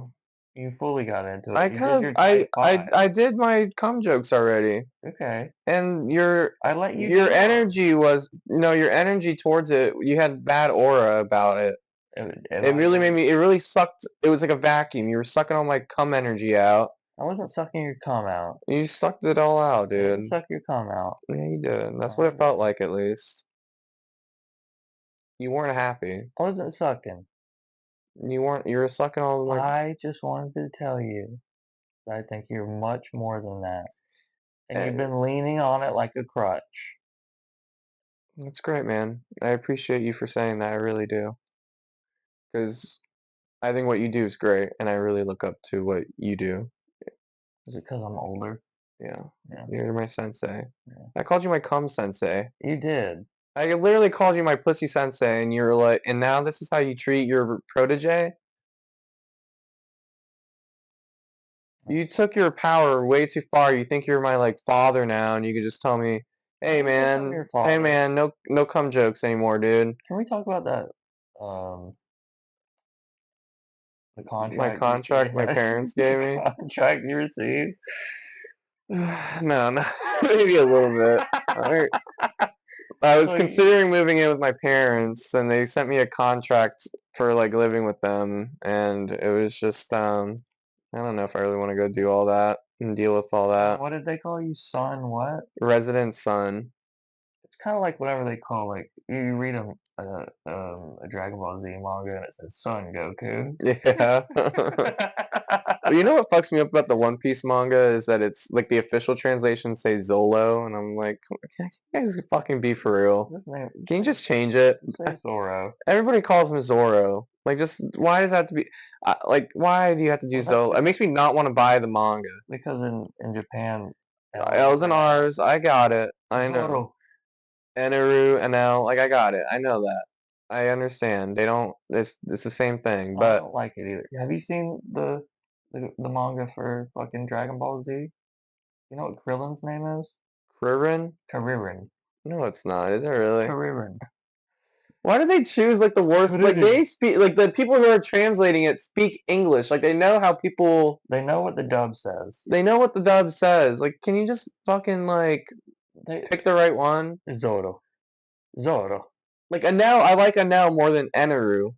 You fully got into I it. You did kind your of type 5. I did my cum jokes already. Okay. And I let you your do energy was no, your energy towards it, you had bad aura about it. It really made me, it really sucked. It was like a vacuum. You were sucking all my cum energy out. I wasn't sucking your cum out. You sucked it all out, I dude. didn't suck your cum out. Yeah, you did. That's what it felt like, at least. You weren't happy. I wasn't sucking. You were sucking all my... I just wanted to tell you that I think you're much more than that. And you've been leaning on it like a crutch. That's great, man. I appreciate you for saying that. I really do. Because I think what you do is great, and I really look up to what you do. Is it because I'm older? Yeah. Yeah. You're my sensei. Yeah. I called you my cum sensei. You did. I literally called you my pussy sensei, and you were like, and now this is how you treat your protege? You took your power way too far. You think you're my like father now, and you could just tell me, "Hey man, no cum jokes anymore, dude." Can we talk about that? The My contract. contract my parents gave me. Contract you received. No, maybe a little bit. I was considering moving in with my parents, and they sent me a contract for like living with them, and it was just I don't know if I really want to go do all that and deal with all that. What did they call you, son? What? Resident son. It's kind of like whatever they call like you read a Dragon Ball Z manga and it says Son Goku. Yeah. You know what fucks me up about the One Piece manga is that it's like the official translation say Zolo, and I'm like, can you guys fucking be for real? Can you just change it? Say Zoro. Everybody calls him Zoro. Like, just why does that have to be? Like, why do you have to do Zolo? It makes me not want to buy the manga. Because in Japan, L's and R's, I got it. I know. Zoro. Eneru and L, like I got it. I know that. I understand. They don't. It's the same thing. I But don't like it either. Have you seen the manga for fucking Dragon Ball Z? You know what Krillin's name is? Kuririn? Kuririn. No, it's not. Is it really? Kuririn. Why do they choose like the worst? Like they speak like the people who are translating it speak English. Like they know how people. They know what the dub says. They know what the dub says. Like, can you just fucking like pick the right one? Zoro. Zoro. Like Anel, I like Anel more than Eneru.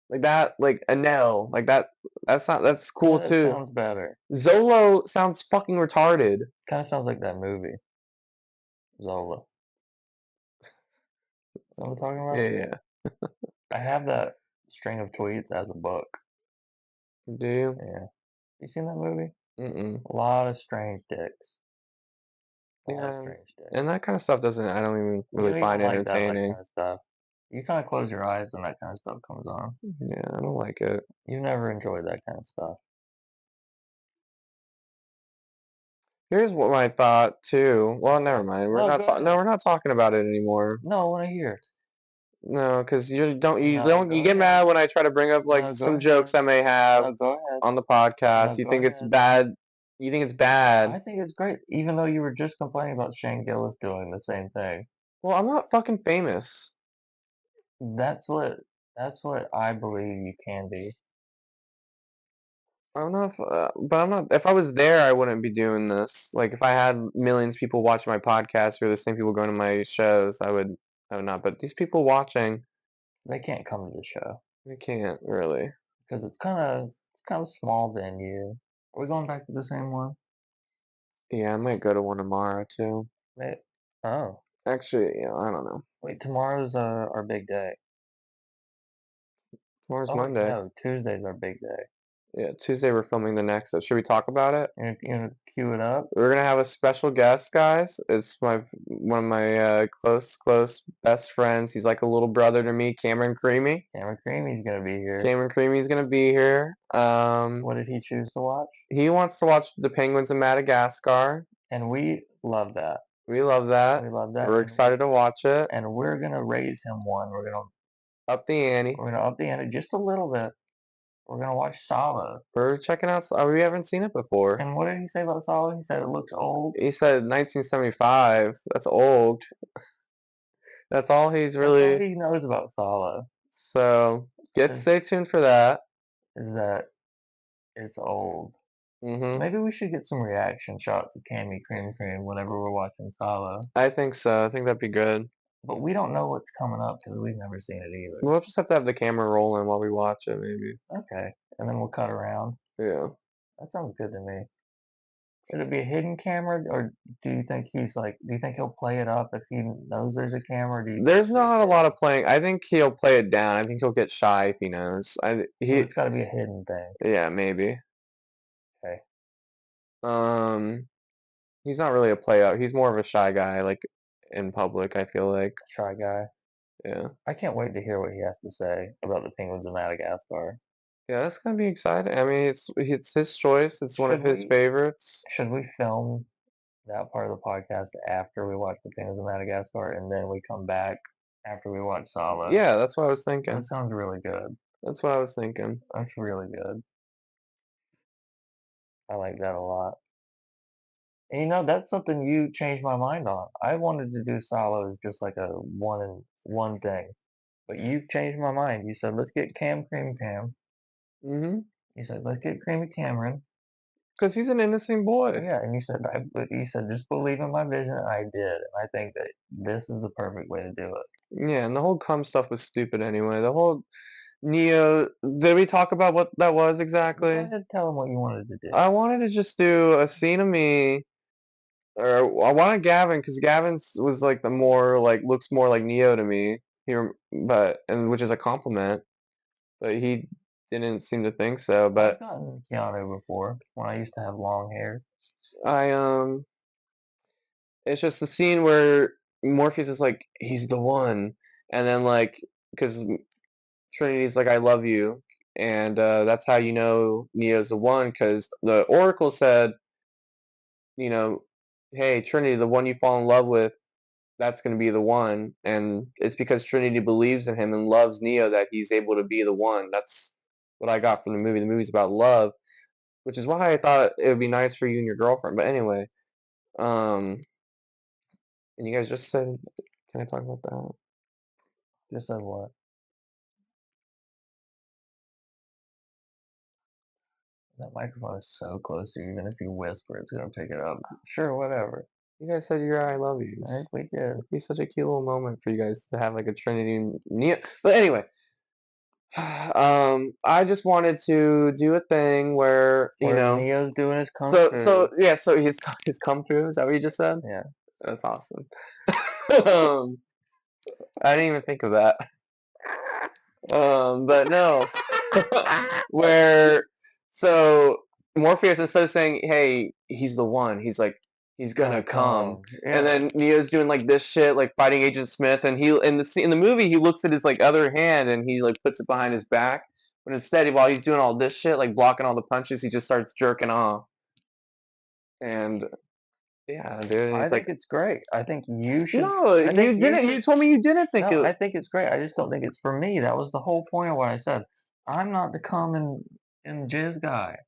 Like that, like Anel, like that. That's cool That too. sounds better. Zolo sounds fucking retarded. Kind of sounds like that movie. Zola. You know what I'm talking about? Yeah. I have that string of tweets as a book. Do you? Yeah. You seen that movie? Mm-mm. A lot of strange dicks. Yeah. And that kind of stuff doesn't. I don't even really find like entertaining. That kind of stuff. You kind of close your eyes and that kind of stuff comes on. Yeah, I don't like it. You never enjoyed that kind of stuff. Here's what I thought too. Well, never mind. We're not. No, we're not talking about it anymore. No, I want to hear. No, because you get mad when I try to bring up like some jokes I may have on the podcast. You think it's bad. You think it's bad. I think it's great, even though you were just complaining about Shane Gillis doing the same thing. Well, I'm not fucking famous. That's what I believe you can be. I'm not, but I'm not. If I was there, I wouldn't be doing this. Like, if I had millions of people watching my podcast or the same people going to my shows, I would not. But these people watching, they can't come to the show. They can't really because it's kind of small venue. Are we going back to the same one? Yeah, I might go to one tomorrow too. Oh, actually, yeah, I don't know. Wait, tomorrow's our big day. Tomorrow's Monday. No, Tuesday's our big day. Yeah, Tuesday we're filming the next. Should we talk about it? You gonna cue it up? We're gonna have a special guest, guys. It's one of my close best friends. He's like a little brother to me, Cameron Creamy. Cameron Creamy's gonna be here. Cameron Creamy's gonna be here. What did he choose to watch? He wants to watch the Penguins of Madagascar. And we love that. We love that. We love that. We're excited to watch it. And we're gonna raise him one. We're gonna up the ante. We're gonna up the ante just a little bit. We're gonna watch Sala. We're checking out. We haven't seen it before. And what did he say about Sala? He said it looks old. He said 1975. That's old. That's all he's really. That's all he knows about Sala. So stay tuned for that. Is that it's old. Mm-hmm. Maybe we should get some reaction shots of Cammy Cream whenever we're watching Sala. I think so. I think that'd be good. But we don't know what's coming up because we've never seen it either. We'll just have to have the camera rolling while we watch it, maybe. Okay. And then we'll cut around. Yeah. That sounds good to me. Should it be a hidden camera, or do you think do you think he'll play it up if he knows there's a camera? There's not a lot of playing. I think he'll play it down. I think he'll get shy if he knows. It's got to be a hidden thing. Yeah, maybe. Okay. He's not really a play out. He's more of a shy guy, like in public. I feel like shy guy. Yeah. I can't wait to hear what he has to say about the Penguins of Madagascar. Yeah, that's gonna be exciting. I mean, it's his choice. It's one of his favorites. Should we film that part of the podcast after we watch the Penguins of Madagascar, and then we come back after we watch Sala? Yeah, that's what I was thinking. That sounds really good. That's what I was thinking. That's really good. I like that a lot. And that's something you changed my mind on. I wanted to do Sala as just like a one thing, but you've changed my mind. You said let's get Cam. Mm-hmm. You said let's get Creamy Cameron. Because he's an innocent boy. Yeah, and you said just believe in my vision, and I did. And I think that this is the perfect way to do it. Yeah, and the whole cum stuff was stupid anyway. The whole Neo. Did we talk about what that was exactly? Go ahead, tell him what you wanted to do. I wanted to just do a scene of me, or I wanted Gavin because Gavin's was like the more like looks more like Neo to me here, which is a compliment. But he didn't seem to think so, but I've gotten Keanu before when I used to have long hair. It's just the scene where Morpheus is like, he's the one, and then like, because Trinity's like, I love you, and that's how you know Neo's the one, because the Oracle said, you know, hey Trinity, the one you fall in love with, that's going to be the one, and it's because Trinity believes in him and loves Neo that he's able to be the one. That's what I got from the movie. The movie's about love, which is why I thought it would be nice for you and your girlfriend. But anyway, and you guys just said, can I talk about that? Just said what? That microphone is so close to you, even if you whisper, it's gonna pick it up. Sure, whatever. You guys said your I love yous. I think we did. It'd be such a cute little moment for you guys to have like a Trinity Neo. But anyway, I just wanted to do a thing where Neo's doing his come through. So his come through. Is that what you just said? Yeah. That's awesome. I didn't even think of that. But no, where so Morpheus, instead of saying, "Hey, he's the one," he's like, "He's gonna come," Yeah. and then Neo's doing like this shit, like fighting Agent Smith, and he in the movie he looks at his like other hand and he like puts it behind his back, but instead while he's doing all this shit, like blocking all the punches, he just starts jerking off, and yeah, dude, and I think it's great. I think you should. No, you didn't. You told me you didn't think No, it. I think it's great. I just don't think it's for me. That was the whole point of what I said. I'm not the come and jizz guy.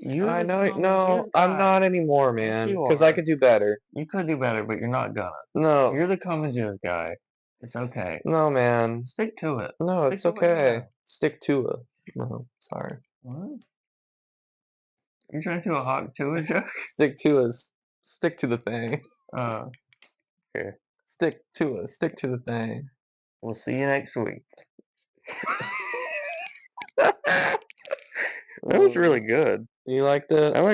I know. No, I'm not anymore, man. Because I could do better. You could do better, but you're not gonna. No. You're the come and jizz guy. It's okay. No, man. Stick to it. No, it's okay. Stick to it. No, sorry. What? You trying to do a hawk to it joke? Stick to us. Stick to the thing. Okay. Stick to us. Stick to the thing. We'll see you next week. That was really good. You liked it? I like